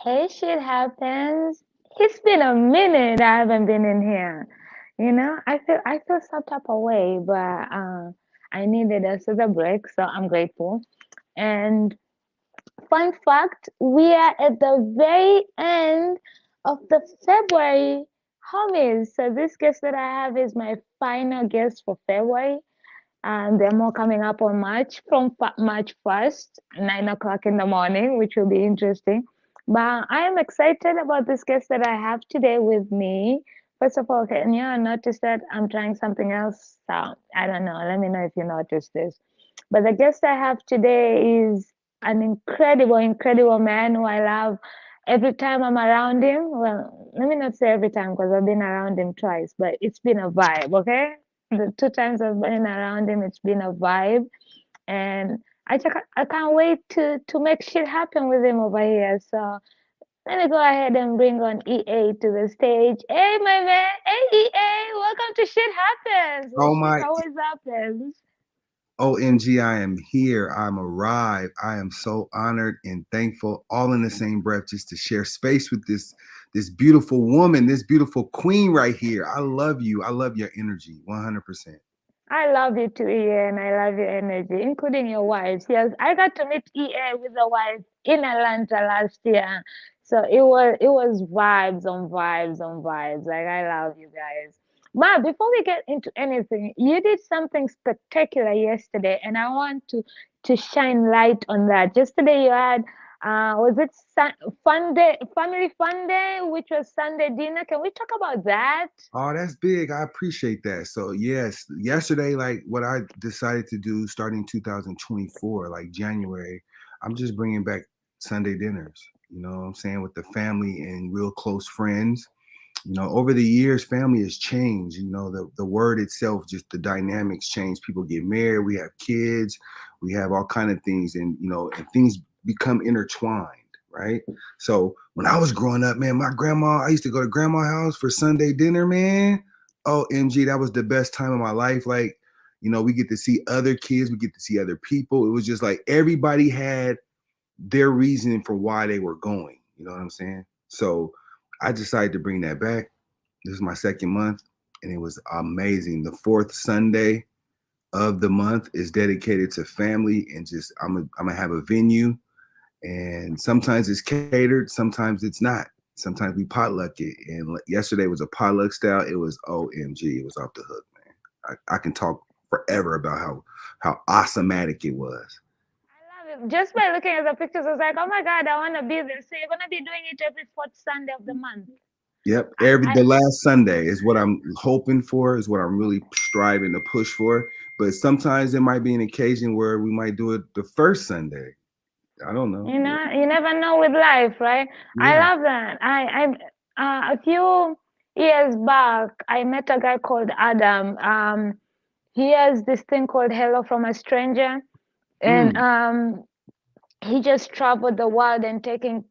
Hey, shit happens. It's been a minute I haven't been in here. I feel some type of way, but I needed a sort of break, so I'm grateful. And fun fact, we are at the very end of the February homies. So this guest that I have is my final guest for February. And there are more coming up on March from March 1st, 9 o'clock in the morning, which will be interesting. But I am excited about this guest that I have today with me. First of all, can you notice that I'm trying something else? So I don't know. Let me know if you notice this. But the guest I have today is an incredible, incredible man who I love every time I'm around him. Well, let me not say every time because I've been around him twice, but it's been a vibe, okay? The two times I've been around him, it's been a vibe, and I can't wait to make shit happen with him over here. So let me go ahead and bring on EA to the stage. Hey, my man. Hey, EA. Welcome to Shit Happens, where Oh shit my always happens. OMG, I am here. I'm arrived. I am so honored and thankful, all in the same breath, just to share space with this beautiful woman, this beautiful queen right here. I love you. I love your energy, 100%. I love you too, EA, and I love your energy, including your wives. Yes, I got to meet EA with the wife in Atlanta last year. So it was vibes on vibes on vibes. Like I love you guys. But before we get into anything, you did something spectacular yesterday, and I want to shine light on that. Yesterday you had was it fun day, family fun day, which was Sunday dinner. Can we talk about that? Oh, that's big. I appreciate that. So, yes, yesterday, like what I decided to do starting 2024, like January, I'm just bringing back Sunday dinners, you know what I'm saying, with the family and real close friends. Over the years, family has changed. The word itself, just the dynamics change. People get married, we have kids, we have all kind of things, and things become intertwined, right? So when I was growing up, man, my grandma, I used to go to grandma's house for Sunday dinner, man. Oh, MG, that was the best time of my life. Like, we get to see other kids, we get to see other people. It was just like everybody had their reasoning for why they were going. You know what I'm saying? So I decided to bring that back. This is my second month, and it was amazing. The fourth Sunday of the month is dedicated to family, and just I'm gonna have a venue, and sometimes it's catered, sometimes it's not. Sometimes we potluck it, and yesterday was a potluck style. It was OMG. It was off the hook, man. I can talk forever about how awesomatic it was. I love it. Just by looking at the pictures, I was like, oh my God, I want to be there. So you're going to be doing it every fourth Sunday of the month. Yep. I The last Sunday is what I'm hoping for, is what I'm really striving to push for. But sometimes there might be an occasion where we might do it the first Sunday. I don't know. you never know with life, right? I Yeah. love that. A few years back, I met a guy called Adam. He has this thing called Hello from a Stranger. And Mm. he just traveled the world and taking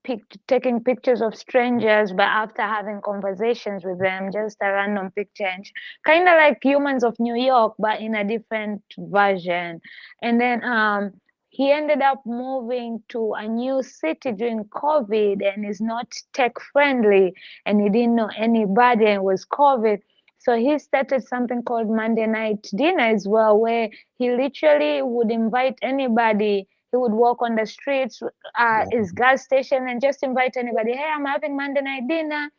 pictures of strangers, but after having conversations with them, just a random picture, and kind of like Humans of New York, but in a different version. And then he ended up moving to a new city during COVID, and is not tech friendly, and he didn't know anybody, and it was COVID. So he started something called Monday Night Dinner as well, where he literally would invite anybody. He would walk on the streets, his gas station, and just invite anybody. Hey, I'm having Monday night dinner.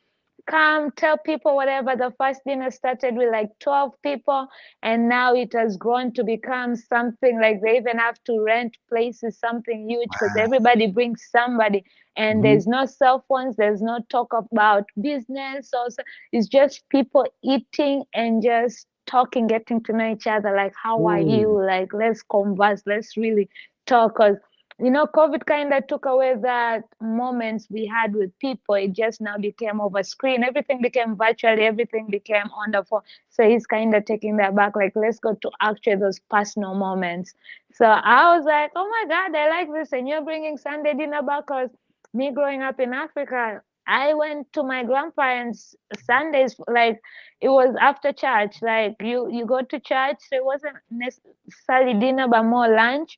Come, tell people whatever. The first dinner started with like 12 people, and now it has grown to become something like they even have to rent places, something huge, because everybody brings somebody, and Mhm. there's no cell phones, there's no talk about business. Also, it's just people eating and just talking, getting to know each other. Like, how are you? Mm. Like, let's converse, let's really talk. Because COVID kind of took away that moments we had with people. It just now became over screen. Everything became virtual. Everything became on the phone. So he's kind of taking that back. Like, let's go to actually those personal moments. So I was like, oh my God, I like this. And you're bringing Sunday dinner back, because me growing up in Africa, I went to my grandparents Sundays, like it was after church. Like you go to church, so it wasn't necessarily dinner, but more lunch.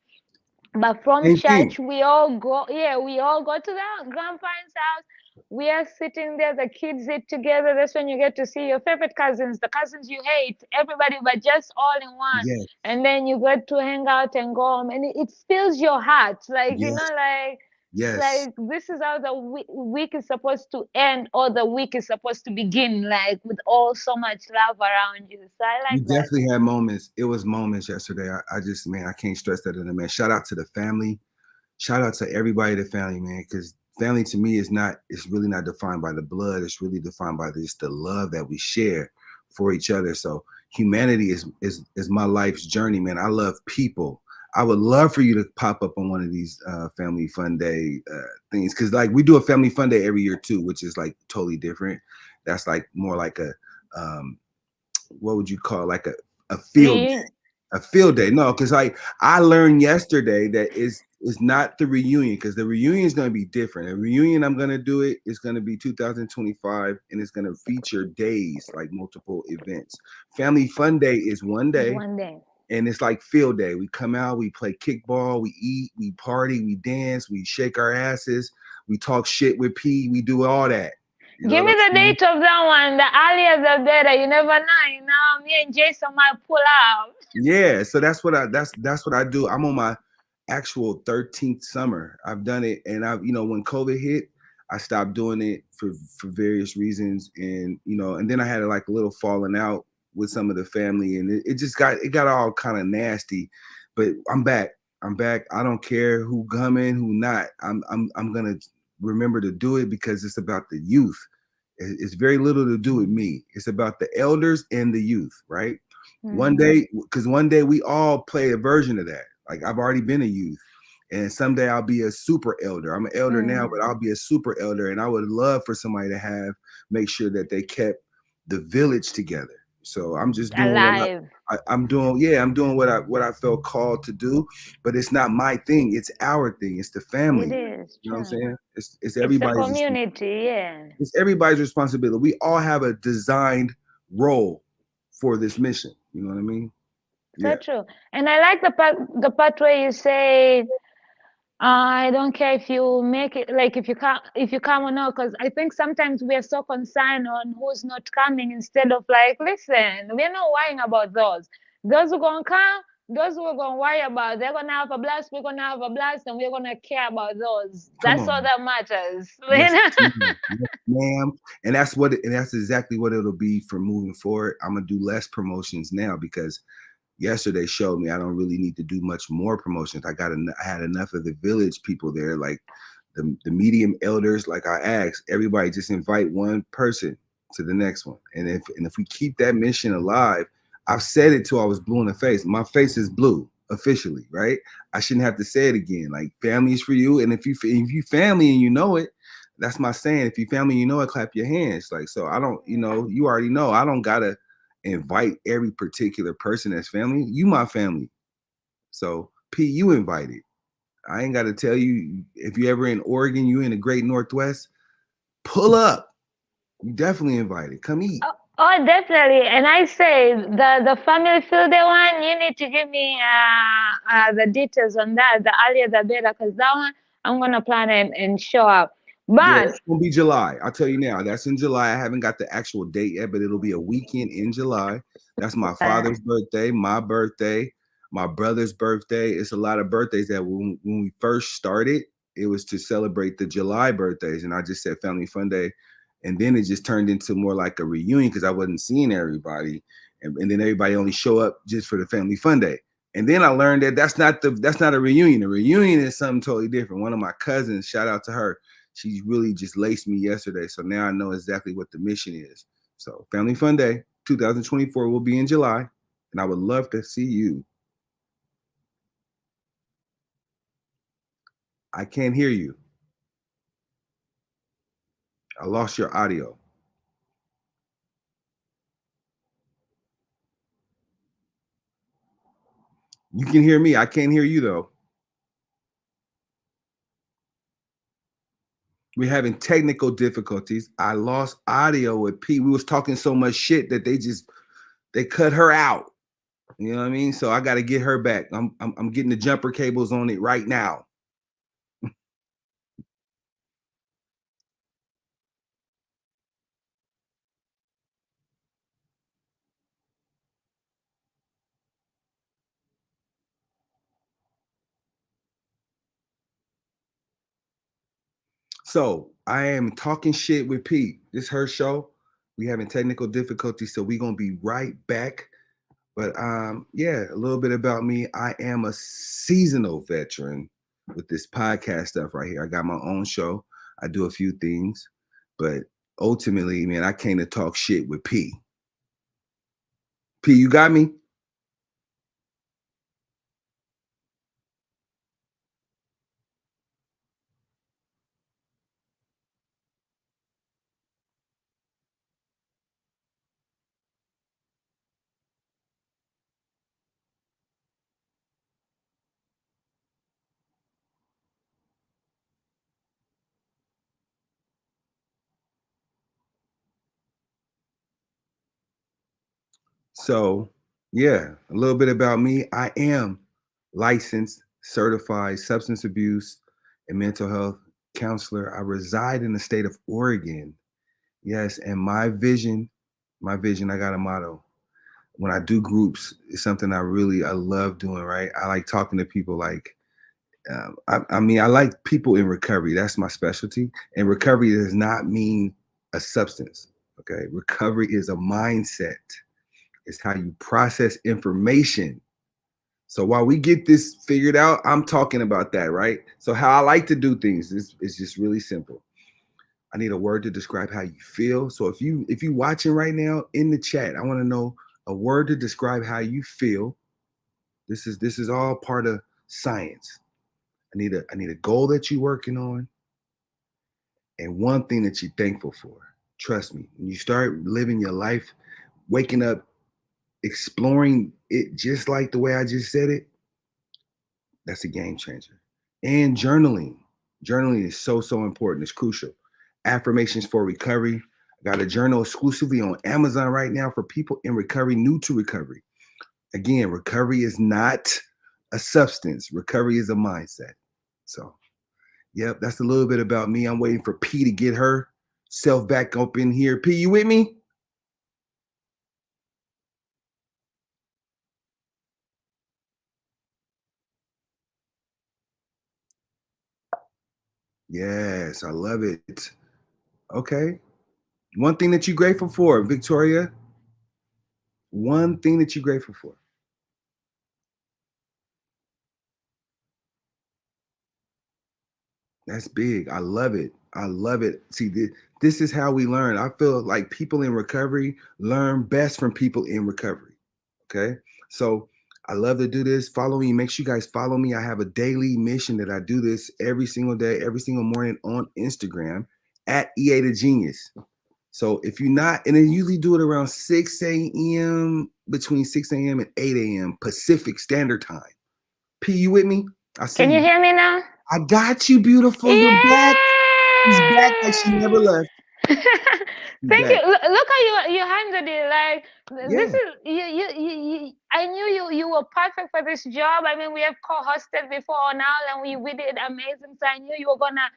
But from Same thing. church, we all go, yeah, we all go to the grandparents' house. We are sitting there, the kids eat together. That's when you get to see your favorite cousins, the cousins you hate, everybody, but just all in one. Yes, And then you get to hang out and go home, and it fills your heart. Like, you yes, know, yes. like this is how the week is supposed to end, or the week is supposed to begin, like with all so much love around you. So I We like that. definitely had moments. It was moments yesterday. I just, man, I can't stress that enough, man. Shout out to the family. Shout out to everybody in the family, man, because family to me is not, it's really not defined by the blood. It's really defined by just the love that we share for each other. So humanity is my life's journey, man. I love people. I would love for you to pop up on one of these family fun day things, because like we do a family fun day every year too, which is like totally different. That's like more like a um, what would you call it? Like a field day. Reunion. A field day. No, because I learned yesterday that is not the reunion, because the reunion is going to be different. A reunion I'm going to do it is going to be 2025, and it's going to feature days, like multiple events. Family Fun Day is one Is day, one day. and it's like field day. We come out, we play kickball, we eat, we party, we dance, we shake our asses, we talk shit with P, we do all that. You know Give what me I'm the saying? date of that one. The earlier the better. You never know. You know, me and Jason might pull out. Yeah, so that's what I do. I'm on my actual 13th summer. I've done it, and I've, when COVID hit, I stopped doing it for various reasons, and and then I had like a little falling out with some of the family, and it got all kind of nasty. But I'm back. I'm back. I don't care who coming, who not. I'm gonna remember to do it, because it's about the youth. It's very little to do with me. It's about the elders and the youth, right? One Mm-hmm. day, because one day we all play a version of that. Like I've already been a youth, and someday I'll be a super elder. I'm an elder now, but Mm-hmm. I'll be a super elder, and I would love for somebody to make sure that they kept the village together. So I'm just doing what Alive. I'm doing. Yeah, I'm doing what I felt called to do, but it's not my thing. It's our thing. It's the It family. is You know what I'm true. saying? It's It's a everybody's community. Yeah. it's everybody's responsibility. We all have a designed role for this mission. You know what I mean? So Yeah. true. And I like the part where you say, I don't care if you make it, like if you come or not, because I think sometimes we are so concerned on who's not coming, instead of like, listen, we're not worrying about those. Those who gonna come, those who are gonna worry about, they're gonna have a blast, we're gonna have a blast, and we're gonna care about those. Come That's all on. that matters. Yes, ma'am. Yes, ma'am. And that's exactly what it'll be for moving forward. I'm gonna do less promotions now, because yesterday showed me I don't really need to do much more promotions. I had enough of the village people there, like the medium elders. Like I asked everybody, just invite one person to the next one, and if we keep that mission alive, I've said it till I was blue in the face. My face is blue officially, right? I shouldn't have to say it again. Like family is for you, and if you family and you know it, that's my saying. If you family, and you know it, clap your hands. Like, so I don't, you already know I don't gotta invite every particular person as family. You my family. So P, you invited. I ain't got to tell you, if you ever in Oregon, you in the great Northwest, pull up. You definitely invited. Come eat. Oh, definitely. And I say the family field day one, you need to give me the details on that. The earlier the better, because that one I'm gonna plan and show up. Yeah, But that's gonna be July. I'll tell you now. That's in July. I haven't got the actual date yet, but it'll be a weekend in July. That's my uh, father's birthday, my birthday, my brother's birthday. It's a lot of birthdays that when we first started, it was to celebrate the July birthdays, and I just said Family Fun Day, and then it just turned into more like a reunion, because I wasn't seeing everybody, and then everybody only show up just for the Family Fun Day. And then I learned that that's not a reunion. A reunion is something totally different. One of my cousins, shout out to her, she really just laced me yesterday. So now I know exactly what the mission is. So Family Fun Day 2024 will be in July, and I would love to see you. I can't hear you. I lost your audio. You can hear me. I can't hear you though. We're having technical difficulties. I lost audio with P. We was talking so much shit that they cut her out. You know what I mean? So I got to get her back. I'm getting the jumper cables on it right now. So I am talking shit with Pete. This is her show. We having technical difficulties, so we're gonna be right back. But yeah, a little bit about me. I am a seasonal veteran with this podcast stuff right here. I got my own show. I do a few things, but ultimately, man, I came to talk shit with P. P, you got me? So, yeah, a little bit about me. I am licensed, certified substance abuse and mental health counselor. I reside in the state of Oregon. Yes, and my vision, I got a motto. When I do groups, it's something I love doing, right? I like talking to people like, I mean, I like people in recovery. That's my specialty. And recovery does not mean a substance, okay? Recovery is a mindset. It's how you process information. So while we get this figured out, I'm talking about that, right? So how I like to do things is just really simple. I need a word to describe how you feel. So if you watching right now in the chat, I want to know a word to describe how you feel. This is all part of science. I need a goal that you're working on and one thing that you're thankful for. Trust me, when you start living your life, waking up, exploring it just like the way I just said it, that's a game changer. And journaling. Journaling is so important. It's crucial. Affirmations for recovery. I got a journal exclusively on Amazon right now for people in recovery, new to recovery. Again, recovery is not a substance. Recovery is a mindset. So, yep, that's a little bit about me. I'm waiting for P to get her self back up in here. P, you with me? Yes, I love it. Okay. One thing that you're grateful for, Victoria. One thing that you're grateful for. That's big. I love it. I love it. See, this is how we learn. I feel like people in recovery learn best from people in recovery. Okay. So I love to do this. Follow me. Make sure you guys follow me. I have a daily mission that I do this every single day, every single morning on Instagram at EA the Genius. So if you're not, and then usually do it around 6 a.m., between 6 a.m. and 8 a.m. Pacific Standard Time. P, you with me? I see Can you you. hear me now? I got you, beautiful. You're back. She's back like she never Yay! left. She's Thank you. back. Look how you handled it. Like this Yeah. is you. I knew you were perfect for this job. I mean, we have co-hosted before now, and we did amazing. So I knew you were gonna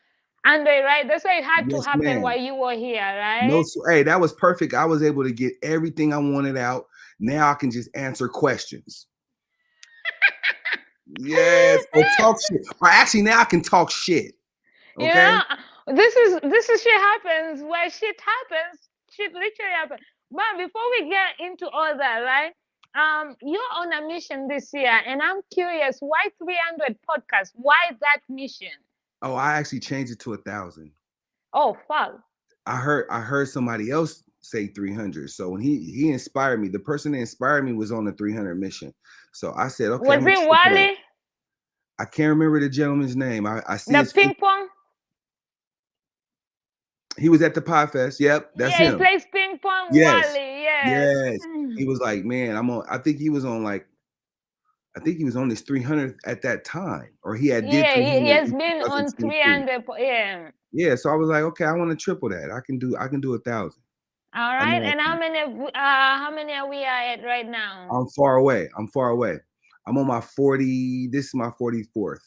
handle it right. That's why it had to Yes, happen ma'am. while you were here, No, right? hey, that was perfect. I was able to get everything I wanted out. Now I can just answer questions. Yes, or talk shit. Or actually, now I can talk shit. Okay. Yeah, this is shit happens where shit happens. Shit literally happens. But before we get into all that, right? You're on a mission this year, and I'm curious why 300 podcasts? Why that mission? Oh, I actually changed it to 1,000. Oh fuck! I heard somebody else say 300. So when he inspired me, the person that inspired me was on the 300 mission. So I said, okay, I'm Was gonna it triple that. Wally, I can't remember the gentleman's name. I see the his face. ping pong? He was at the Pie Fest. Yep, that's Yeah, he him. plays ping pong. Yes, Wally, yes. yes. He was like, man, I'm on. I think he was on like, I think he was on his 300th at that time, or he had did Yeah, he 300 has in been on 2023. 300. Yeah. Yeah, so I was like, okay, I want to triple that. I can do 1,000. All I right. know I And can. how many are we at right now? I'm far away. I'm far away. I'm on my 40. This is my 44th.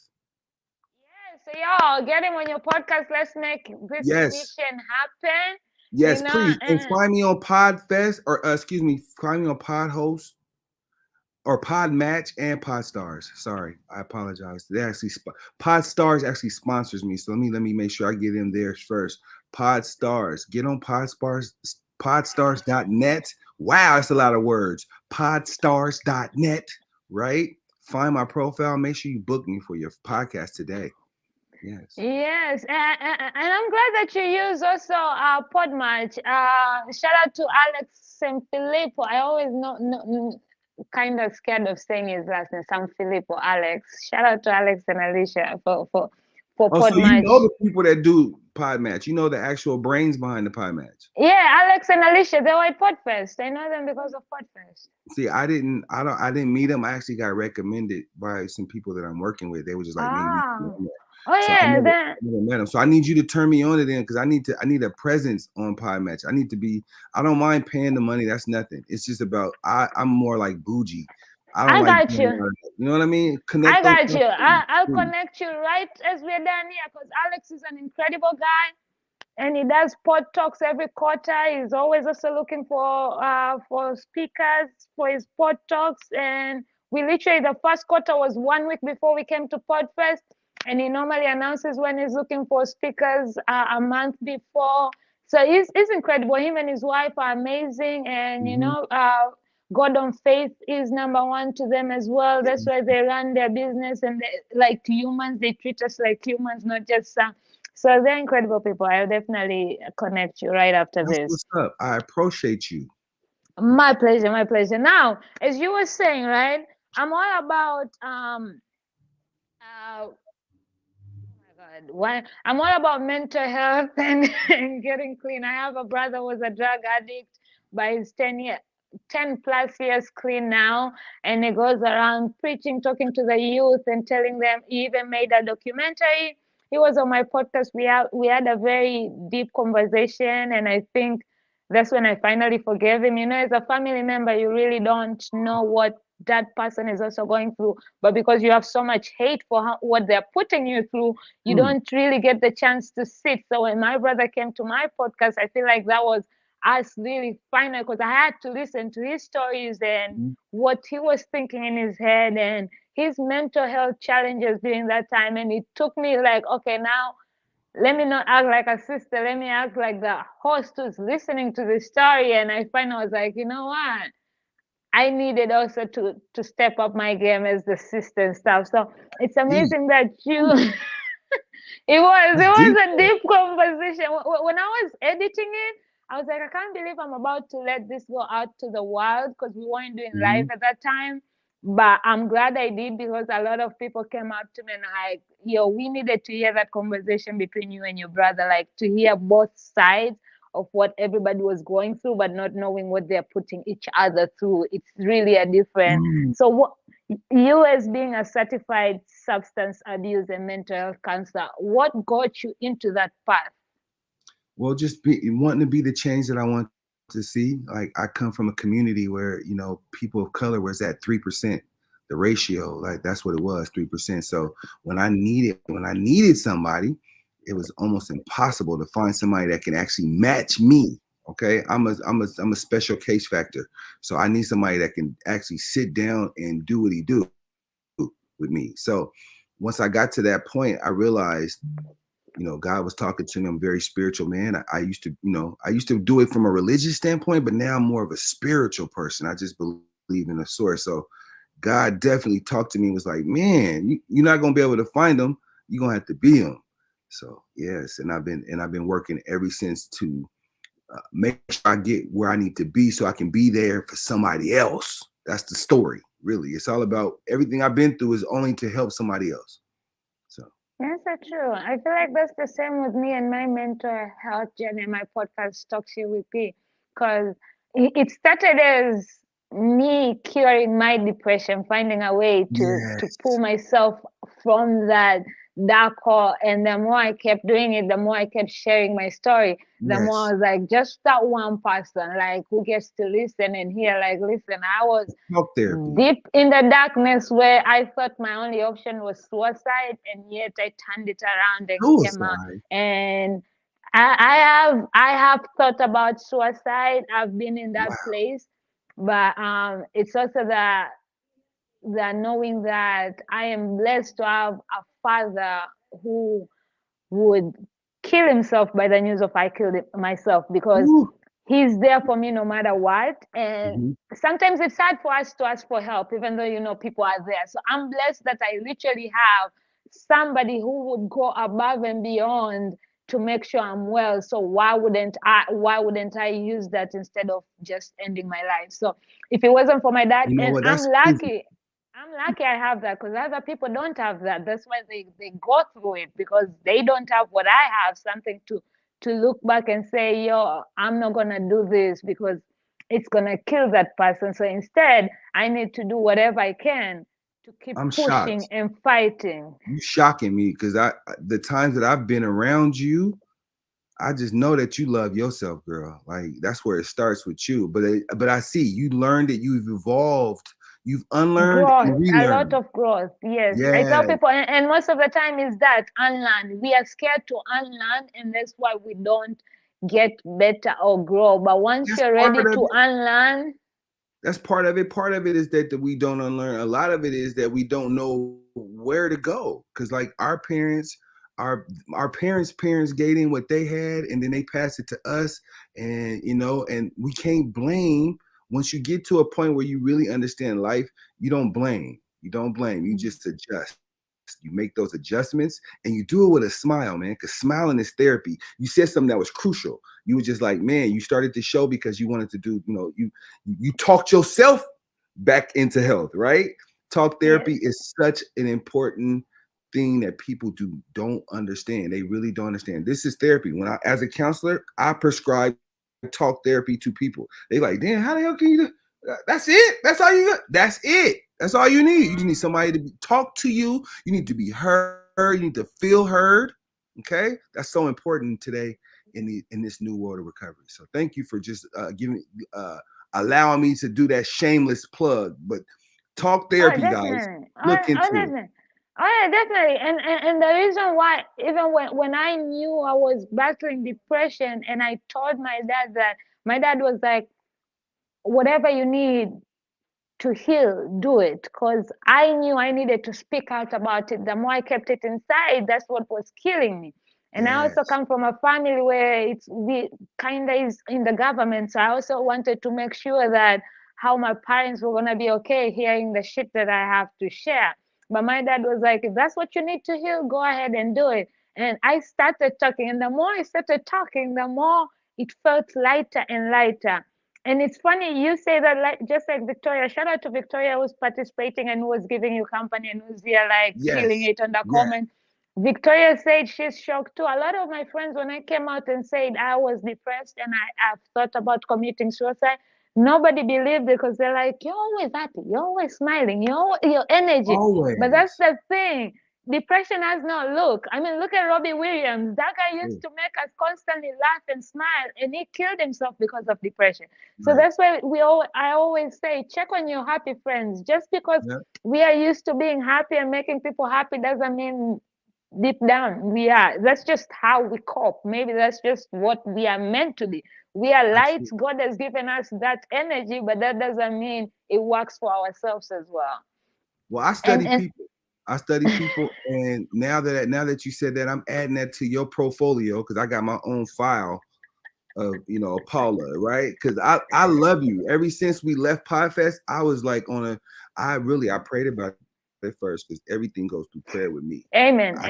Yeah, so y'all get him on your podcast. Let's make this Yes. mission happen. You Yes, know, please. And find me on Podfest or excuse me, find me on Podhost or Pod Match and Podstars. Sorry, I apologize. They actually Podstars actually sponsors me, so let me make sure I get in there first. Podstars, get on Podstars.net. Wow, that's a lot of words. Podstars.net, right? Find my profile. Make sure you book me for your podcast today. Yes. yes, and I'm glad that you use also Podmatch. Shout out to Alex Filippo. I always know kind of scared of saying his last name, San Filippo. Alex. Shout out to Alex and Alicia for Oh, so you know Podmatch. the people that do Pod Match. You know the actual brains behind the Pod Match. Yeah, Alex and Alicia, they were at Podfest. I know them because of Podfest. See, I didn't meet them. I actually got recommended by some people that I'm working with. They were just like, man, you should be Ah, on there. oh So yeah, then I never met them. So I need you to turn me on to them because I need a presence on Pod Match. I need to be, I don't mind paying the money. That's nothing. It's just about I'm more like bougie. I don't I like got doing you. a lot of that. You know what I mean? I Connect on got you. something. I'll connect you right as we're done here because Alex is an incredible guy. And he does pod talks every quarter. He's always also looking for speakers for his pod talks. And we literally the first quarter was 1 week before we came to Podfest, and he normally announces when he's looking for speakers a month before. So he's incredible. Him and his wife are amazing, and Mhm. God on faith is number one to them as well. That's why they run their business, and like humans, they treat us like humans, not just so they're incredible people. I'll definitely connect you right after That's this. what's up. I appreciate you. My pleasure, my pleasure. Now, as you were saying, right? I'm all about oh my God, why I'm all about mental health and getting clean. I have a brother who was a drug addict, but he's 10 plus years clean now, and he goes around preaching, talking to the youth, and telling them. He even made a documentary. He was on my podcast. We had a very deep conversation, and I think that's when I finally forgave him. As a family member, you really don't know what that person is also going through, but because you have so much hate for what they're putting you through, you Hmm. don't really get the chance to sit. So when my brother came to my podcast, I feel like that was us really final because I had to listen to his stories and Mhm. what he was thinking in his head and his mental health challenges during that time. And it took me like, okay, now let me not act like a sister. Let me act like the host who's listening to the story. And I finally was like, you know what? I needed also to step up my game as the sister and stuff. So it's Deep. amazing that you Ooh, it was that's deep. a deep conversation. When I was editing it, I was like, I can't believe I'm about to let this go out to the world because we weren't doing live Mhm. at that time. But I'm glad I did because a lot of people came up to me and like, yo, we needed to hear that conversation between you and your brother, like to hear both sides of what everybody was going through, but not knowing what they're putting each other through. It's really a different. Mm. So what you as being a certified substance abuse and mental health counselor, what got you into that path? Well, just wanting to be the change that I want to see. Like I come from a community where people of color was at 3%, the ratio. Like that's what it was, 3%. So when I needed somebody, it was almost impossible to find somebody that can actually match me. Okay, I'm a special case factor. So I need somebody that can actually sit down and do what he do with me. So once I got to that point, I realized God was talking to me. I'm a very spiritual man. I used to do it from a religious standpoint, but now I'm more of a spiritual person. I just believe in a source. So God definitely talked to me and was like, man, you're not going to be able to find them. You're going to have to be them. So yes. And I've been working ever since to make sure I get where I need to be so I can be there for somebody else. That's the story, really. It's all about everything I've been through is only to help somebody else. So Yes, that's true. I feel like that's the same with me and my mental health journey, my podcast, TalkShitWithP, because it started as me curing my depression, finding a way to pull yes. myself from that darker. And the more I kept doing it, the more I kept sharing my story, the more Yes. I was like, just that one person, like, who gets to listen and hear, like, listen, I was Talk therapy. deep in the darkness where I thought my only option was suicide, and yet I turned it around and came out. Suicide. And I have thought about suicide. I've been in that Wow. place, but it's also the knowing that I am blessed to have a father who would kill himself by the news of I killed myself, because Woo. he's there for me no matter what. And Mhm. sometimes it's hard for us to ask for help, even though people are there. So I'm blessed that I literally have somebody who would go above and beyond to make sure I'm well. So why wouldn't I use that instead of just ending my life? So if it wasn't for my dad, You know and what? I'm That's crazy. lucky, I have that, because other people don't have that. That's why they go through it, because they don't have what I have, something to look back and say, yo, I'm not gonna do this because it's gonna kill that person. So instead, I need to do whatever I can to keep I'm pushing shocked. and fighting. You shocking me because the times that I've been around you, I just know that you love yourself, girl. Like that's where it starts with you. But I see you learned it. You've evolved. You've unlearned Growth, and a lot relearned. of growth. Yes, I tell Yeah, people, and most of the time is that unlearn. We are scared to unlearn, and that's why we don't get better or grow. But once that's you're part ready of to it. unlearn, That's part of it. Part of it is that we don't unlearn. A lot of it is that we don't know where to go. Because like our our parents gating what they had, and then they pass it to us, and and we can't blame. Once you get to a point where you really understand life, you don't blame. You don't blame. You just adjust. You make those adjustments, and you do it with a smile, man. Because smiling is therapy. You said something that was crucial. You were just like, man, you started the show because you wanted to do, you talked yourself back into health, right? Talk yes, therapy is such an important thing that people don't understand. They really don't understand. This is therapy. When I, as a counselor, I prescribe talk therapy to people. They like, damn, how the hell can you do? That's it. That's all you got. That's it. That's all you need. You just need somebody to talk to you. You need to be heard. You need to feel heard. Okay, that's so important today in this new world of recovery. So thank you for just giving uh, allowing me to do that shameless plug. But talk oh, therapy, guys, definitely, look oh, into it. definitely, oh, yeah, definitely. And the reason why, even when I knew I was battling depression, and I told my dad that, my dad was like, whatever you need to heal, do it, because I knew I needed to speak out about it. The more I kept it inside, that's what was killing me. And I also Yes, come from a family where it's we kind of is in the government, so I also wanted to make sure that how my parents were gonna be okay hearing the shit that I have to share. But my dad was like, if that's what you need to heal, go ahead and do it. And I started talking, and the more I started talking, the more it felt lighter and lighter. And it's funny you say that, like, just like Victoria. Shout out to Victoria, who's participating and who was giving you company and who's here like feeling yes, it on the yes. comment. Victoria said she's shocked too. A lot of my friends, when I came out and said I was depressed and I've thought about committing suicide, nobody believed, because they're like, you're always happy, you're always smiling, your energy. But that's Always. the thing. Depression has no look. I mean, look at Robbie Williams. That guy used to make us constantly laugh and smile, and he killed himself because of depression. So Right. that's why I always say, check on your happy friends. Just because Yep. we are used to being happy and making people happy doesn't mean deep down we are. That's just how we cope. Maybe that's just what we are meant to be. We are lights. Absolutely. God has given us that energy, but that doesn't mean it works for ourselves as well. Well, I And study people. I study people, and now that you said that, I'm adding that to your portfolio because I got my own file of Paula, right? Because I love you. Ever since we left Podfest, I was like I prayed about it first because everything goes through prayer with me. amen, amen, I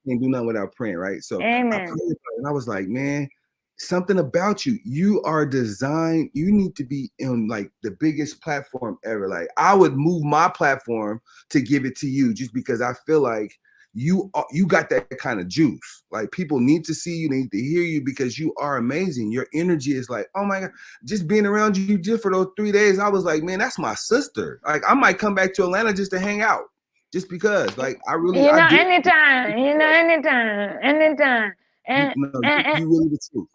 can't do nothing without praying, right? So I amen. prayed about it, and I was like, man, something about you. You are designed. You need to be in like the biggest platform ever. Like I would move my platform to give it to you, just because I feel like you got that kind of juice. Like people need to see you, they need to hear you because you are amazing. Your energy is like, oh my god, just being around you just for those 3 days, I was like, man, that's my sister. Like I might come back to Atlanta just to hang out. just because. Like I really, You I know, do. anytime, you know, anytime. You And, know, and, and, you really the truth.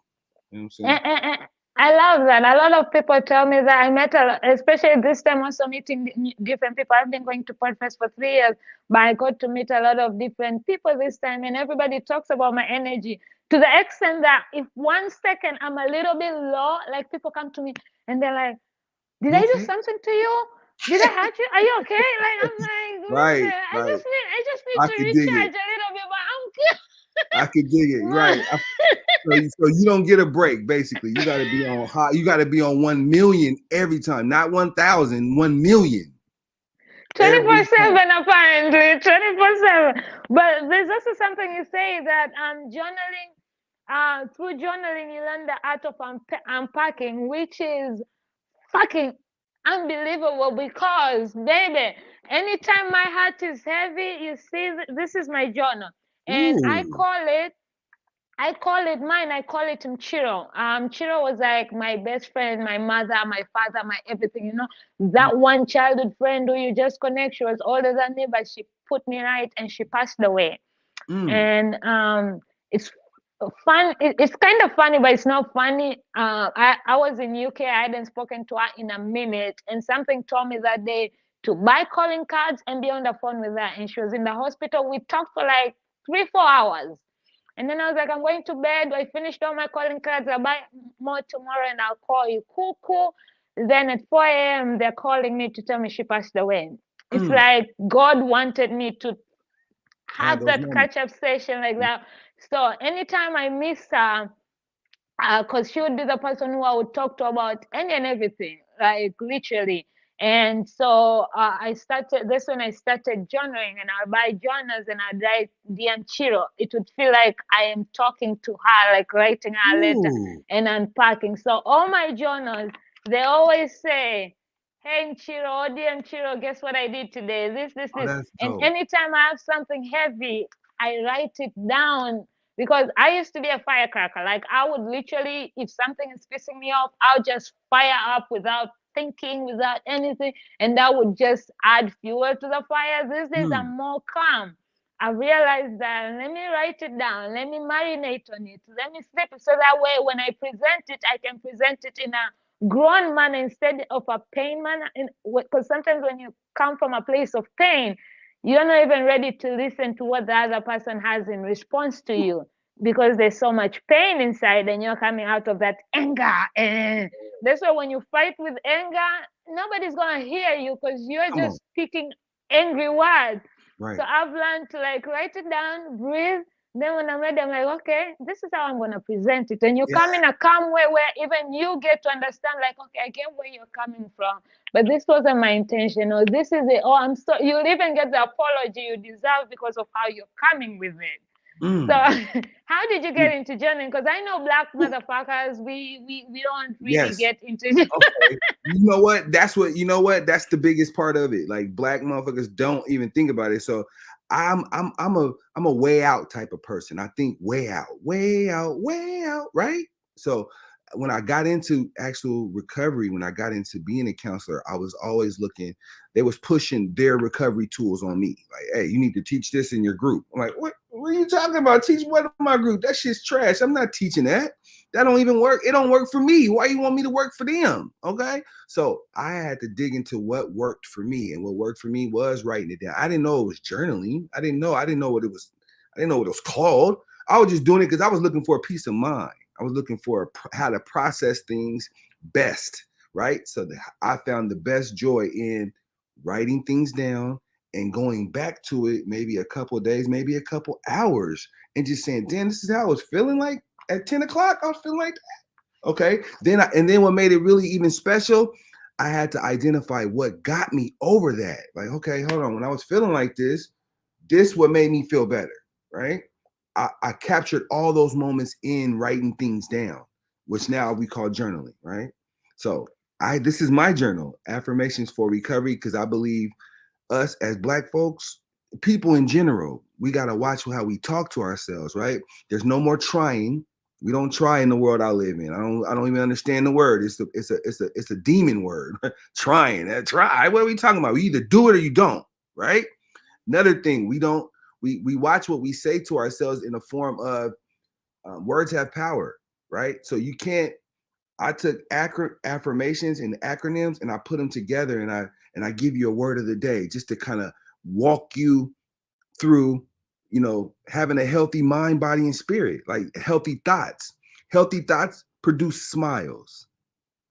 You know what I'm saying? and I love that. A lot of people tell me that I met, especially this time also meeting different people. I've been going to podfest for 3 years, but I got to meet a lot of different people this time, and everybody talks about my energy to the extent that if 1 second I'm a little bit low, like people come to me and they're like, "Did You I do okay? something to you? Did I hurt you? Are you okay?" Like I'm like, Right, "Listen, right. I just need I to could dig recharge it. a little bit, but I'm I could dig it. Right. good." So you don't get a break. Basically, you got to be on high. You got to be on 1 million every time, not 1,000, 1 million every time. 24/7 apparently, 24/7. But there's also something you say that journaling, through journaling you learn the art of unpacking, which is fucking unbelievable because baby, anytime my heart is heavy, you see, this is my journal, and Ooh. I call it mine. I call it Chiro. Chiro was like my best friend, my mother, my father, my everything. You know, that one childhood friend who you just connect. She was older than me, but she put me right, and she passed away. Mm. And it's fun. It's kind of funny, but it's not funny. I was in UK. I hadn't spoken to her in a minute, and something told me that day to buy calling cards and be on the phone with her. And she was in the hospital. We talked for like 3 4 hours. And then I was like, I'm going to bed. I finished all my calling cards. I'll buy more tomorrow and I'll call you. Cool, cool. Then at 4 a.m., they're calling me to tell me she passed away. It's Mm. like God wanted me to Had have those that moments. catch up session like that. So anytime I miss her, because she would be the person who I would talk to about any and everything, like literally. And so I started. That's when I started journaling, and I'll buy journals and I'd write DM Chiro. It would feel like I am talking to her, like writing her a letter Ooh. and unpacking. So all my journals, they always say, "Hey Chiro, DM Chiro, guess what I did today? Oh, This." that's And dope. anytime I have something heavy, I write it down because I used to be a firecracker. Like I would literally, if something is pissing me off, I'll just fire up without thinking, without anything, and that would just add fuel to the fire. These days Mm. I'm more calm. I realized that let me write it down, let me marinate on it, let me sleep it so that way when I present it, I can present it in a grown manner instead of a pain manner. Because sometimes when you come from a place of pain, you're not even ready to listen to what the other person has in response to you because there's so much pain inside and you're coming out of that anger. And that's why when you fight with anger, nobody's going to hear you because you're Come on. just speaking angry words. So Right. I've learned to like write it down, breathe. Then when I'm ready, I'm like, okay, this is how I'm going to present it. And you Yeah. come in a calm way where even you get to understand, like, okay, I get where you're coming from, but this wasn't my intention, or this is it, or I'm so, you'll even get the apology you deserve because of how you're coming with it. So Mm. how did you Mm. get into journaling? Because I know black motherfuckers, we don't really Yes. get into Okay. You know what? That's what you know what? That's the biggest part of it. Like black motherfuckers don't even think about it. So I'm a way out type of person. I think way out, way out, way out, right? So when I got into actual recovery, when I got into being a counselor, I was always looking, they was pushing their recovery tools on me. Like, hey, you need to teach this in your group. I'm like, what are you talking about? Teach what in my group? That shit's trash. I'm not teaching that. That don't even work. It don't work for me. Why you want me to work for them? Okay. So I had to dig into what worked for me. And what worked for me was writing it down. I didn't know it was journaling. I didn't know what it was. I didn't know what it was called. I was just doing it because I was looking for a peace of mind. I was looking for how to process things best. Right. So I found the best joy in writing things down and going back to it maybe a couple of days, maybe a couple hours, and just saying, damn, this is how I was feeling like at 10 o'clock. I was feeling like that. Okay. Then what made it really even special, I had to identify what got me over that. Like, okay, hold on. When I was feeling like this what made me feel better, right? I captured all those moments in writing things down, which now we call journaling, right? So this is my journal, Affirmations for Recovery, because I believe us as black folks, people in general, we got to watch how we talk to ourselves, right? There's no more trying. We don't try in the world I live in. I don't even understand the word. It's a demon word. Trying. Try. What are we talking about? We either do it or you don't, right? Another thing, we watch what we say to ourselves in the form of words have power, right? So you can't. I took affirmations and acronyms and I put them together, and I give you a word of the day just to kind of walk you through, having a healthy mind, body, and spirit, like healthy thoughts. Healthy thoughts produce smiles.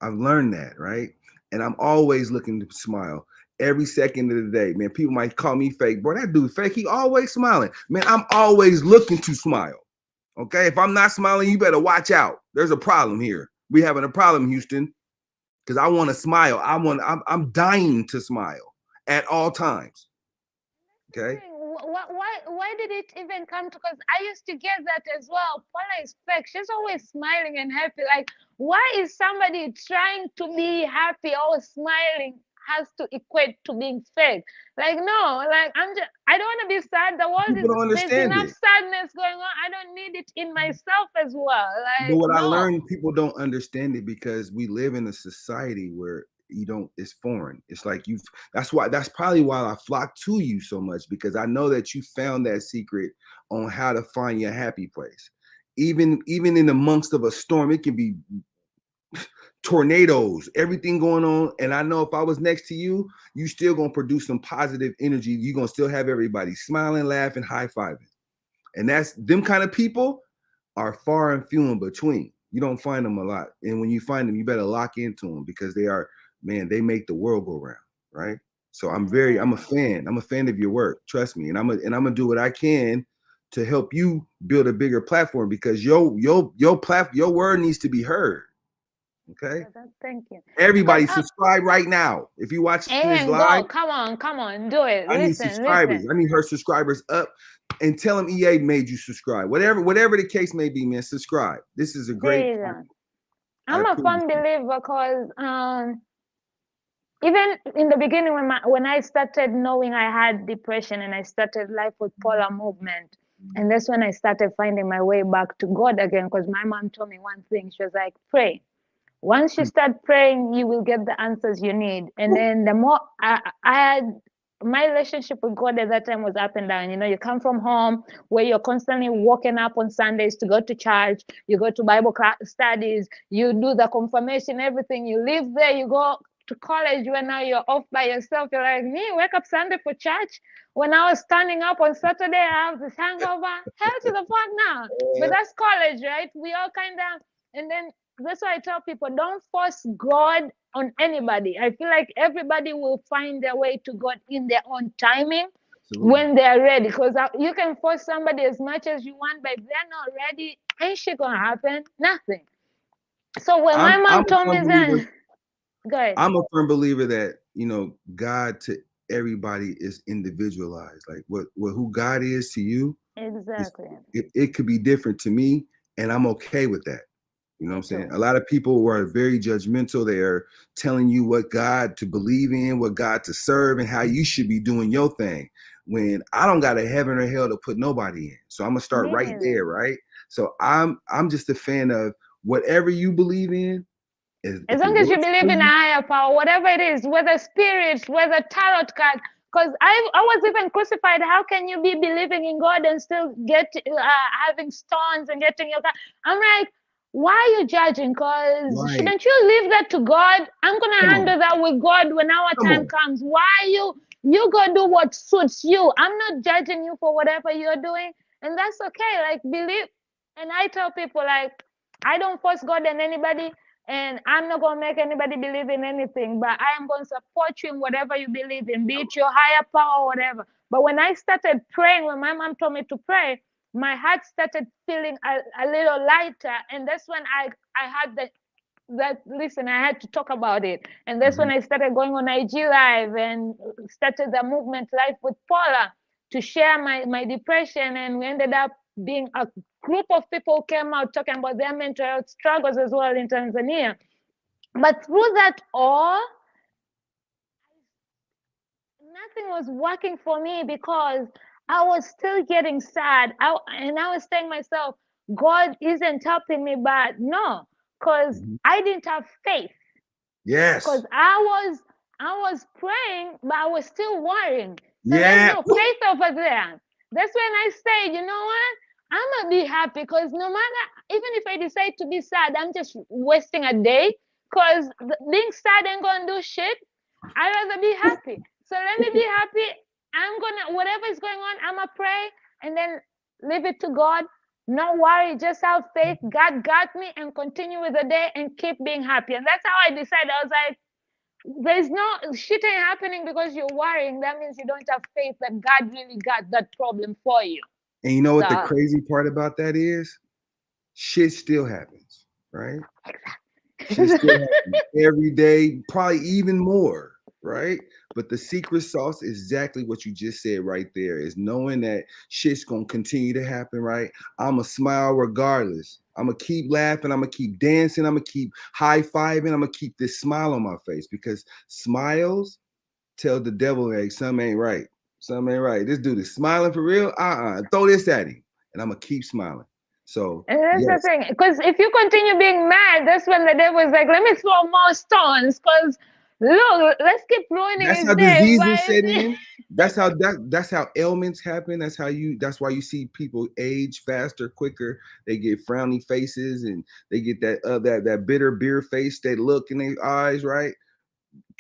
I've learned that, right? And I'm always looking to smile every second of the day. Man, people might call me fake. Boy, that dude fake. He always smiling. Man, I'm always looking to smile. Okay. If I'm not smiling, you better watch out. There's a problem here. We having a problem, Houston, because I want to smile. I'm dying to smile at all times. Okay. Why did it even come to? Because I used to get that as well. Paula is fake. She's always smiling and happy. Like, why is somebody trying to be happy or smiling has to equate to being fake? Like, no, like I don't want to be sad. The world People don't there's understand enough it. sadness going on. I don't need it in myself as well. But Like, what I no. learned, people don't understand it because we live in a society where you don't, it's foreign. It's like that's probably why I flock to you so much, because I know that you found that secret on how to find your happy place. Even in amongst of a storm, it can be tornadoes, everything going on. And I know if I was next to you, you still gonna produce some positive energy. You're gonna still have everybody smiling, laughing, high-fiving. And that's them kind of people are far and few in between. You don't find them a lot. And when you find them, you better lock into them because they are, man, they make the world go round, right? So I'm a fan. I'm a fan of your work. Trust me. And I'm gonna do what I can to help you build a bigger platform, because your word needs to be heard. Okay. Thank you. Because Everybody subscribe right now. If you're watching this and live, go, come on, do it. I need Listen. subscribers. I need her subscribers up, and tell them EA made you subscribe. Whatever the case may be, man, subscribe. This is a great There you point. go. I I'm a approve. firm believer because even in the beginning when I started knowing I had depression and I started Life with Paula movement, and that's when I started finding my way back to God again, because my mom told me one thing. She was like, pray. Once you start praying, you will get the answers you need. And then the more I had, my relationship with God at that time was up and down. You come from home where you're constantly waking up on Sundays to go to church, you go to Bible studies, you do the confirmation, everything. You live there, you go to college when now you're off by yourself. You're like, me, wake up Sunday for church. When I was standing up on Saturday, I have this hangover. Hell to the fuck now. But that's college, right? We all kind of, and then that's why I tell people, don't force God on anybody. I feel like everybody will find their way to God in their own timing. Absolutely. When they're ready. Because you can force somebody as much as you want, but if they're not ready, ain't shit gonna happen. Nothing. So when my I'm mom a told firm me believer. that, go ahead. I'm a firm believer that God to everybody is individualized. Like what who God is to you, is Exactly. it could be different to me, and I'm okay with that. You know what Me I'm saying? too. A lot of people who are very judgmental, they are telling you what God to believe in, what God to serve, and how you should be doing your thing. When I don't got a heaven or hell to put nobody in. So I'm gonna start Me right neither. there, right? So I'm just a fan of whatever you believe in, As if it long as you works for believe in a you. higher power, whatever it is, whether spirits, whether tarot card, because I was even crucified. How can you be believing in God and still get having stones and getting your? I'm like, why are you judging? Because Right. shouldn't you leave that to God? I'm gonna Come on. handle that with God when our Come time on. comes. Why you go do what suits you? I'm not judging you for whatever you're doing, and that's okay. Like believe, and I tell people like I don't force God on anybody. And I'm not going to make anybody believe in anything, but I am going to support you in whatever you believe in, be it your higher power or whatever. But when I started praying, when my mom told me to pray, my heart started feeling a little lighter. And that's when I had listen, I had to talk about it. And that's when Mhm. I started going on IG Live and started the movement Life with Paula to share my depression. And we ended up being a group of people came out talking about their mental health struggles as well in Tanzania. But through that all, nothing was working for me because I was still getting sad. And I was saying myself, God isn't helping me, but no, because Mhm. I didn't have faith. Because Yes. I was praying, but I was still worrying. So let's Yeah. do faith over there. That's when I say, you know what? I'm gonna be happy because no matter, even if I decide to be sad, I'm just wasting a day. Because being sad ain't gonna do shit. I'd rather be happy. So let me be happy. I'm gonna, whatever is going on, I'm gonna pray and then leave it to God. No worry, just have faith. God got me, and continue with the day and keep being happy. And that's how I decided. I was like, there's no shit ain't happening because you're worrying. That means you don't have faith that God really got that problem for you. And you know what the So crazy part about that is? Shit still happens, right? Shit exactly. still happens every day, probably even more, right? But the secret sauce is exactly what you just said right there, is knowing that shit's gonna continue to happen, right? I'ma smile regardless. I'm gonna keep laughing, I'm gonna keep dancing, I'm gonna keep high-fiving, I'm gonna keep this smile on my face, because smiles tell the devil, hey, something ain't right. Something ain't right. This dude is smiling for real. Throw this at him. And I'm gonna keep smiling. So And that's the yes, thing. Because if you continue being mad, that's when the devil is like, let me throw more stones. Because look, let's keep ruining that's his how day diseases set by in. That's how ailments happen. That's why you see people age faster, quicker. They get frowny faces and they get that bitter beer face, that look in their eyes, right?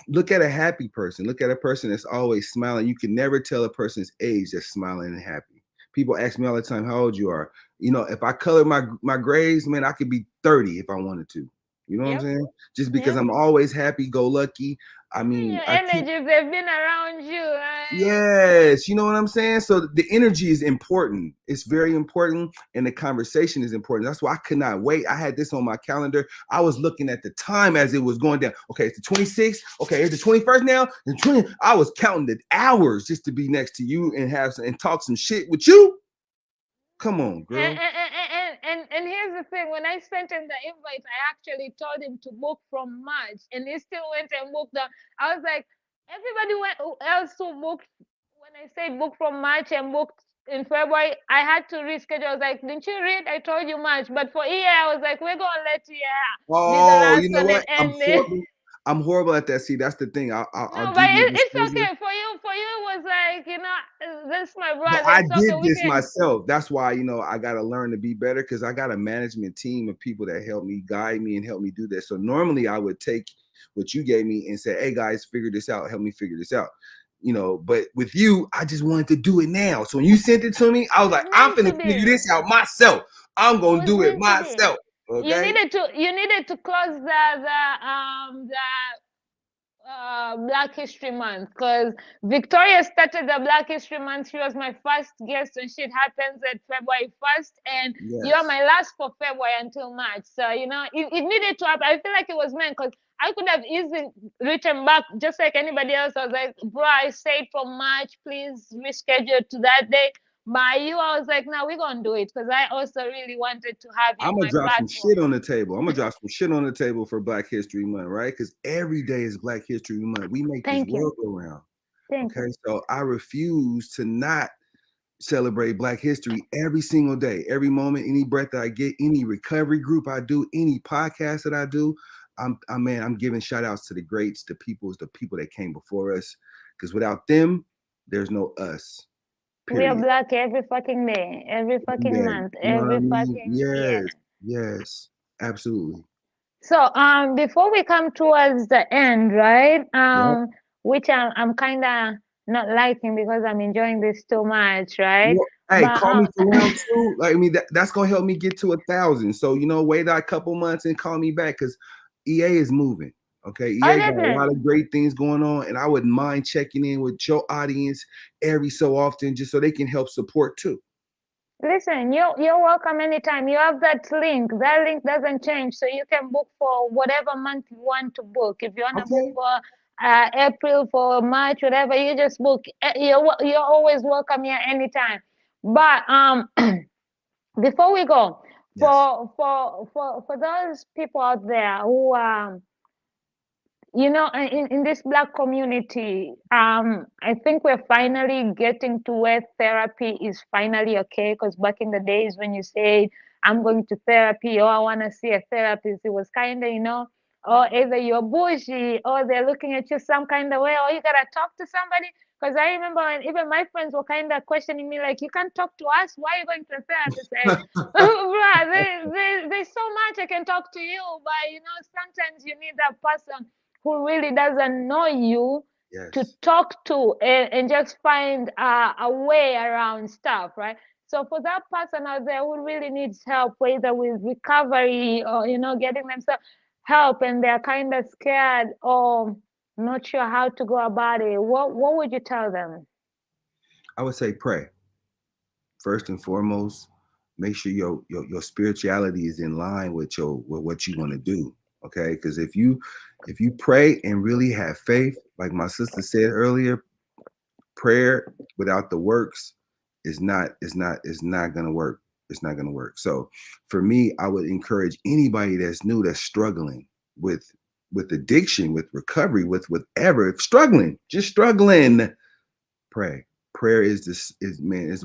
Look at a happy person. Look at a person that's always smiling. You can never tell a person's age that's smiling and happy. People ask me all the time how old you are. You know, if I color my grays, man, I could be 30 if I wanted to. You know what I'm yep, saying? Just because yep. I'm always happy, go lucky. I And mean, your I keep energies, they've been around you, right? yes, you know what I'm saying? So the energy is important. It's very important. And the conversation is important. That's why I could not wait. I had this on my calendar. I was looking at the time as it was going down. Okay, it's the 26th. Okay, it's the 21st now. The 20. I was counting the hours just to be next to you and have some and talk some shit with you. Come on, And, girl. and, and here's the thing, when I sent him the invite, I actually told him to book from March, and he still went and booked the. I was like, everybody else who booked, when I say book from March and booked in February, I had to reschedule. I was like, didn't you read? I told you March. But for EA, I was like, we're going to let EA be the Oh, you last know one and what? I'm end it. horrible. I'm horrible at that. See, that's the thing. I'll No, give but you the it's schedule. okay for you. For you, it was like, this is my But brother. I It's okay. did We this can. myself. That's why, I got to learn to be better, because I got a management team of people that help me, guide me, and help me do this. So normally I would take what you gave me and say, hey guys, figure this out. Help me figure this out. But with you, I just wanted to do it now. So when you sent it to me, I It was was like, I'm meant going to to figure be. this out myself. I'm It going to was do it meant to be. myself. Okay. You needed to close the Black History Month, because Victoria started the Black History Month. She was my first guest, and shit happens at February 1st, and you're Yes. my last for February until March. So it needed to happen. I feel like it was meant, because I could have easily written back just like anybody else. I was like, bro, I said from March, please reschedule to that day. By you, I was like, no, we're gonna do it, because I also really wanted to have you I'm on gonna my drop some platform. shit on the table. I'm gonna drop some shit on the table for Black History Month, right? Because every day is Black History Month. We make this Thank you. world go round. Thank Okay, you. so I refuse to not celebrate Black history every single day, every moment, any breath that I get, any recovery group I do, any podcast that I do. I'm giving shout outs to the greats, the people that came before us, because without them, there's no us. We are Period. black every fucking day, every fucking Yeah, month, you know what I every mean? fucking year. Yes, yes, absolutely. So before we come towards the end, right? Yeah. Which I'm kind of not liking because I'm enjoying this too much, right? Well, hey, But call me for round two. Like, I mean, that's gonna help me get to 1,000. So wait a couple months and call me back, because EA is moving. Okay, oh, EA got a lot definitely. of great things going on, and I wouldn't mind checking in with your audience every so often, just so they can help support too. Listen, you're welcome anytime. You have that link. That link doesn't change, so you can book for whatever month you want to book. If you want to book Okay. for April, for March, whatever, you just book. You're always welcome here anytime. But before we go, Yes. for those people out there who in this black community, I think we're finally getting to where therapy is finally okay. Because back in the days when you said, I'm going to therapy, or I want to see a therapist, it was kind of, or either you're bougie, or they're looking at you some kind of way, or you got to talk to somebody. Because I remember when even my friends were kind of questioning me, like, you can't talk to us. Why are you going to therapy? Say, bruh, there's so much I can talk to you, but sometimes you need that person who really doesn't know you to Yes. talk to and just find a way around stuff, right? So for that person out there who really needs help, whether with recovery or getting themselves help, and they're kind of scared or not sure how to go about it, what would you tell them? I would say pray first and foremost. Make sure your spirituality is in line with what you want to do. Okay, because if you pray and really have faith, like my sister said earlier, prayer without the works is not gonna work. It's not gonna work. So for me, I would encourage anybody that's new, that's struggling with addiction, with recovery, with whatever, struggling, just struggling, pray. Prayer is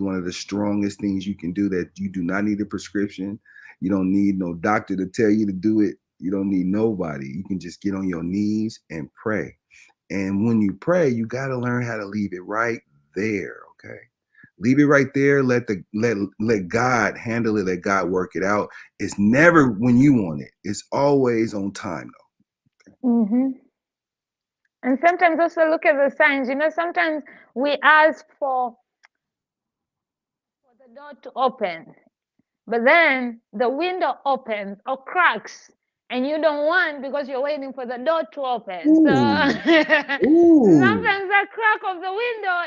one of the strongest things you can do, that you do not need a prescription. You don't need no doctor to tell you to do it. You don't need nobody. You can just get on your knees and pray. And when you pray, you got to learn how to leave it right there. Okay. Leave it right there. Let God handle it. Let God work it out. It's never when you want it. It's always on time Hmm. And sometimes also look at the signs. Sometimes we ask for the door to open, but then the window opens or cracks, and you don't want because you're waiting for the door to open. So though. Ooh. sometimes that crack of the window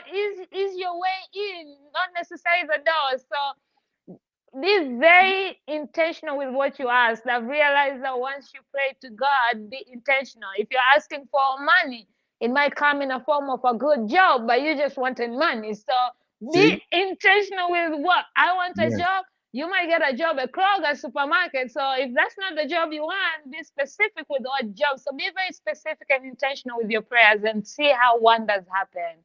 is your way in, not necessarily the door. So be very intentional with what you ask. I've realized that once you pray to God, be intentional. If you're asking for money, it might come in a form of a good job, but you just wanted money. So be See? intentional with what I want a Yes. job. You might get a job at Kroger supermarket. So if that's not the job you want, be specific with what job. So be very specific and intentional with your prayers and see how wonders happen.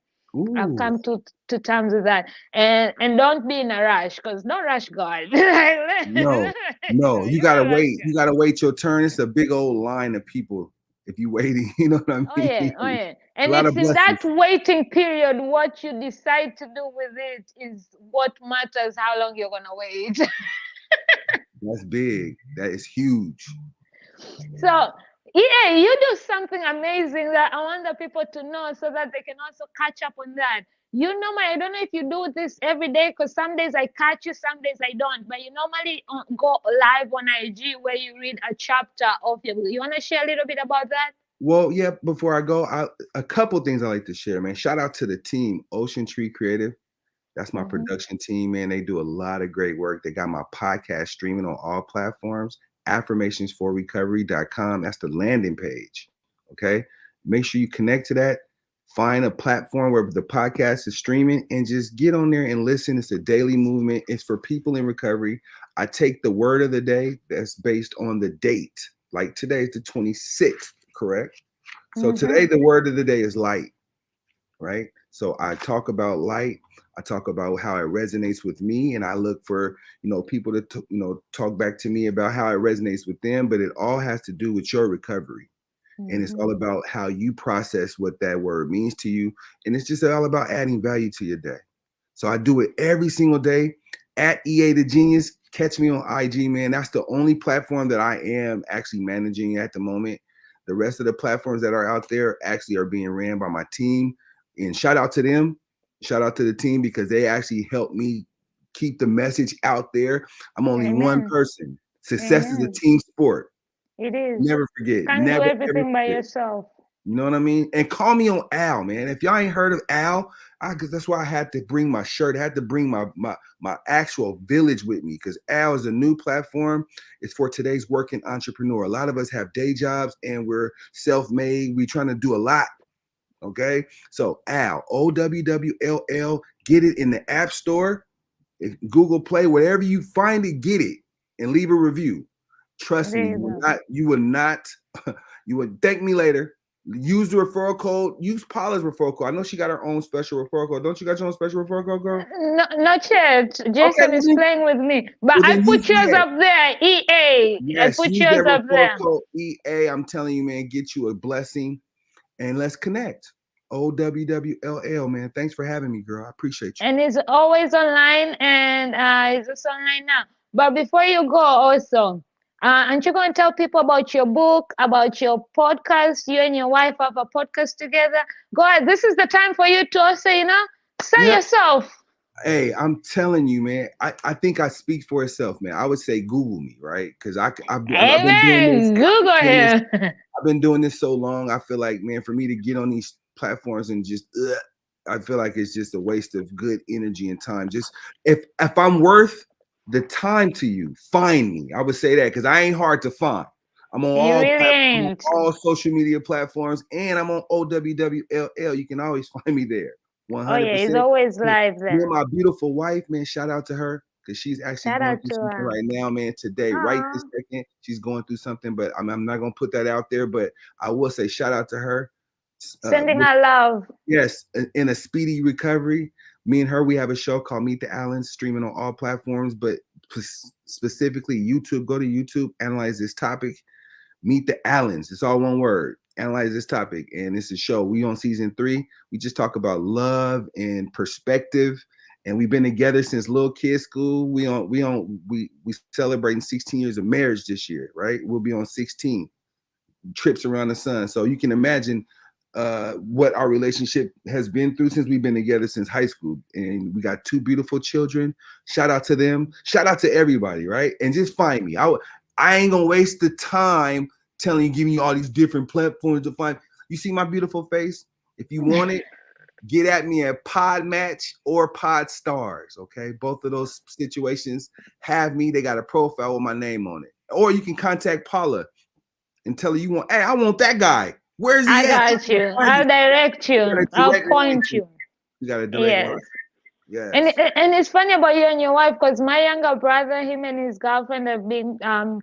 I've Ooh. come to terms with that, and don't be in a rush, because don't rush God. No, no, you You gotta won't rush wait. You God. gotta wait your turn. It's a big old line of people if you waiting. You know what I Oh mean? yeah, oh yeah. A And lot it's of in that blessings. waiting period what you decide to do with it is what matters. How long you're gonna wait. That's big. That is huge. So yeah, you do something amazing that I want the people to know so that they can also catch up on that. I don't know if you do this every day, because some days I catch you, some days I don't. But you normally go live on IG where you read a chapter of your book. You want to share a little bit about that? Well, yeah, before I go, a couple things I like to share, man. Shout out to the team, Ocean Tree Creative. That's my Mm-hmm. production team, man. They do a lot of great work. They got my podcast streaming on all platforms. Affirmationsforrecovery.com. That's the landing page. Okay. Make sure you connect to that. Find a platform where the podcast is streaming and just get on there and listen. It's a daily movement. It's for people in recovery. I take the word of the day that's based on the date. Like today is the 26th, correct? So Mm-hmm. today, the word of the day is light, right? So I talk about light. I talk about how it resonates with me, and I look for people to talk back to me about how it resonates with them. But it all has to do with your recovery, and it's Mm-hmm. all about how you process what that word means to you, and it's just all about adding value to your day. So I do it every single day at EA the Genius. Catch me on IG, man. That's the only platform that I am actually managing at the moment. The rest of the platforms that are out there actually are being ran by my team. And shout out to them. Shout out to the team because they actually help me keep the message out there. I'm only one Amen. person. Success is a Amen. team sport. It is. Never forget. Can't do Never, ever everything by forget. yourself. You know what I mean? And call me on Al, man. If y'all ain't heard of Al, because that's why I had to bring my shirt. I had to bring my actual village with me because Al is a new platform. It's for today's working entrepreneur. A lot of us have day jobs and we're self-made. We're trying to do a lot. Okay. So Al, Owwll, get it in the App Store, Google Play, wherever you find it, get it and leave a review. Trust me, There you go. you will not, you would thank me later. Use the referral code. Use Paula's referral code. I know she got her own special referral code. Don't you got your own special referral code, girl? No, not yet. Okay, Jason is playing with me. But well I then use put yours that. up there, EA. I Yes, put use yours that up referral there. code EA. I'm telling you, man, get you a blessing and let's connect. Owwll, man. Thanks for having me, girl. I appreciate you. And it's always online, and it's also online now. But before you go, also, aren't you going to tell people about your book, about your podcast? You and your wife have a podcast together. Go ahead. This is the time for you to also, sell Yeah. yourself. Hey, I'm telling you, man. I think I speak for itself, man. I would say Google me, right? Because I've been doing this. Amen. Google Doing this. him. I've been doing this so long. I feel like, man, for me to get on these platforms and just, I feel like it's just a waste of good energy and time. Just if I'm worth the time to you, find me. I would say that because I ain't hard to find. I'm on You all really platforms, ain't. all social media platforms, and I'm on OWWLL. You can always find me there. Oh, yeah. He's 100%. always Me live and there. my beautiful wife, man, shout out to her because she's actually Shout going out through to something her. right now, man. Today, right this Aw. second, she's going through something, but I'm not gonna put that out there. But I will say shout out to her. Sending With, her love. yes, in a speedy recovery. Me and her, we have a show called Meet the Allens, streaming on all platforms, but specifically YouTube. Go to YouTube, analyze this topic. Meet the Allens. It's all one word. Analyze this topic, and it's a show. We on season 3. We just talk about love and perspective, and we've been together since little kid school. We celebrating 16 years of marriage this year, right? We'll be on 16 trips around the sun. So you can imagine what our relationship has been through since we've been together since high school. And we got 2 beautiful children. Shout out to them. Shout out to everybody, right? And just find me. I ain't gonna waste the time telling you, giving you all these different platforms to find. You see my beautiful face? If you want it, get at me at Podmatch or Pod Stars. Okay, both of those situations have me. They got a profile with my name on it. Or you can contact Paula and tell her you want. Hey, I want that guy. Where's he I at? got you. Find I'll it. direct You got a you. I'll direct line point to. you. You got a direct line. Yes. And Yes. and it's funny about you and your wife because my younger brother, him and his girlfriend have been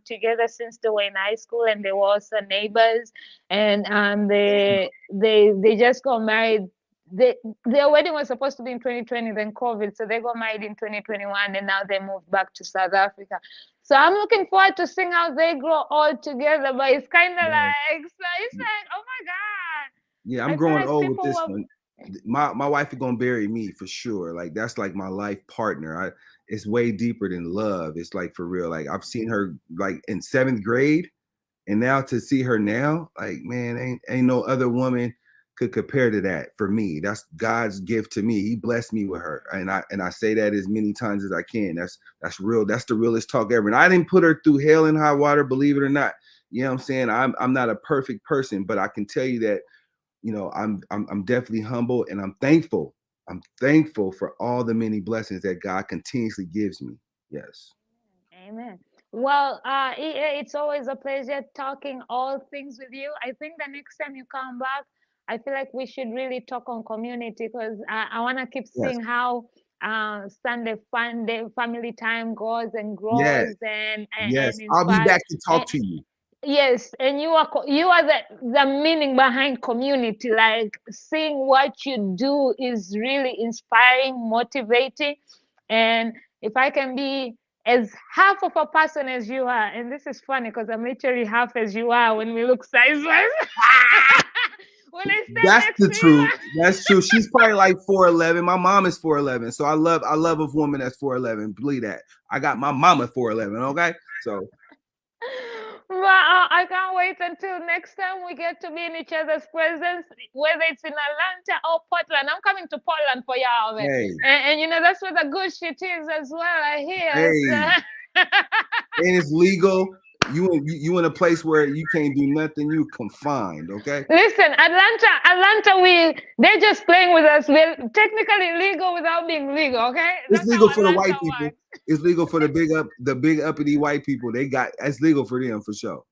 together since they were in high school, and they were also neighbors. And they just got married. They, their wedding was supposed to be in 2020, then COVID, so they got married in 2021, and now they moved back to South Africa. So I'm looking forward to seeing how they grow all together. But it's kind of Yeah. like, so it's like, oh my Yeah, God, I'm I feel growing like old with people this were. one. My wife is gonna bury me for sure. Like that's like my life partner. It's way deeper than love. It's like for real. Like I've seen her like in 7th grade, and now to see her now, like man, ain't no other woman could compare to that for me. That's God's gift to me. He blessed me with her, and I say that as many times as I can. That's real. That's the realest talk ever. And I didn't put her through hell and high water, believe it or not. You know what I'm saying? I'm not a perfect person, but I can tell you that I'm definitely humble and I'm thankful. I'm thankful for all the many blessings that God continuously gives me. Yes. Amen. Well, it's always a pleasure talking all things with you. I think the next time you come back, I feel like we should really talk on community because I want to keep Yes. seeing how Sunday fun day family time goes and Yes. grows Yes. and I'll be inspires. back to talk to you. Yes, and you are the meaning behind community. Like seeing what you do is really inspiring, motivating, and if I can be as half of a person as you are, and this is funny because I'm literally half as you are when we look size-wise. When I stand That's next the to you, truth. That's true. She's probably like 4'11. My mom is 4'11. So I love a woman that's 4'11. Believe that. I got my mama 4'11. Okay. So but I can't wait until next time we get to be in each other's presence, whether it's in Atlanta or Portland. I'm coming to Portland for y'all, man. hey, And that's where the good shit is as well, I hear. hey, So. and it's legal. You in a place where you can't do nothing. You confined. Okay. Listen, Atlanta, they're just playing with us. We're technically legal without being legal, okay? It's That's legal how for the Atlanta white people. works. It's legal for the big uppity white people. They got it's legal for them for sure.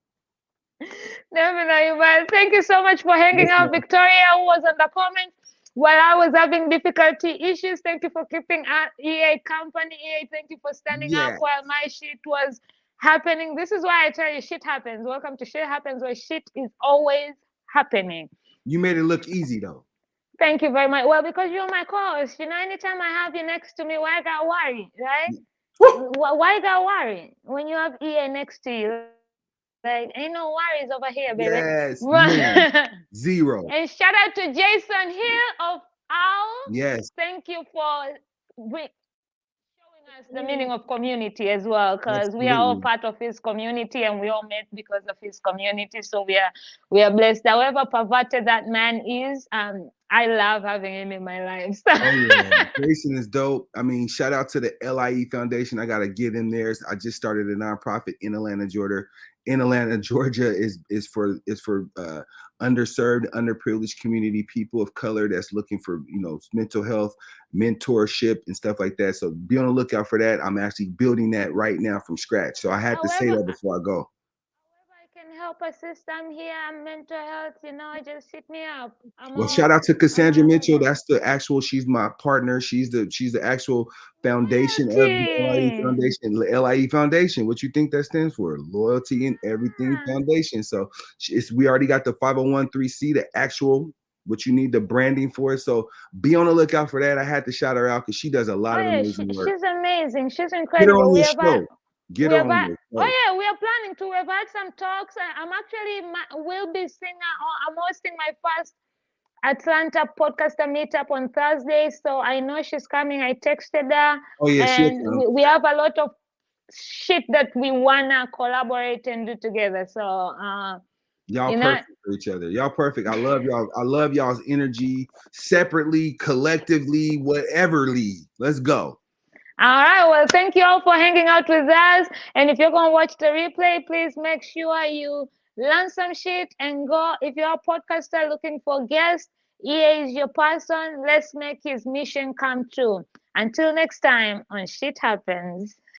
Definitely, but thank you so much for hanging Yes, out, ma'am. Victoria, who was on the comments while I was having difficulty issues. Thank you for keeping EA company. EA, thank you for standing up Yeah. while my shit was happening. This is why I tell you shit happens. Welcome to Shit Happens, where shit is always happening. You made it look easy though. Thank you very much. Well, because you're my co-host, anytime I have you next to me, why I got worry, right? Woo! Why got worry when you have EA next to you? Like, like, ain't no worries over here, baby. Yes, none, zero. And shout out to Jason here of Owwll. Yes, Thank you for showing us the meaning of community as well, because we are all absolutely. part of his community and we all met because of his community. So we are blessed. However perverted that man is, I love having him in my life. Oh yeah, Jason is dope. I mean, shout out to the LIE Foundation. I gotta get in there. I just started a nonprofit in Atlanta, Georgia. In Atlanta, Georgia is for underserved, underprivileged community, people of color that's looking for mental health, mentorship, and stuff like that. So be on the lookout for that. I'm actually building that right now from scratch. So I had to say however, that before I go. I can help assist, I'm here. I'm mental health, just hit me up. Well, shout out to I'm Cassandra all Mitchell. over. That's the actual. She's my partner. She's the actual foundation of the LIE Loyalty. Foundation. LIE Foundation. What you think that stands for? Loyalty and Everything Ah. Foundation. So we already got the 501(c), the actual. What you need the branding for it. So be on the lookout for that. I had to shout her out because she does a lot Oh of yeah, amazing work. she's amazing. She's Get her incredible. on We your have had, show. Get we her have on had, your oh show. yeah, we are planning to. We've had some talks. I'm actually will be singing. I'm hosting my first Atlanta podcaster meetup on Thursday. So I know she's coming. I texted her, Oh yeah, she'll and come. we have a lot of shit that we wanna collaborate and do together. So Y'all you know. perfect for each other. Y'all perfect. I love y'all. I love y'all's energy separately, collectively, whatever lead. Let's go. All right. Well, thank you all for hanging out with us. And if you're going to watch the replay, please make sure you learn some shit and go. If you're a podcaster looking for guests, EA is your person. Let's make his mission come true. Until next time on Shit Happens.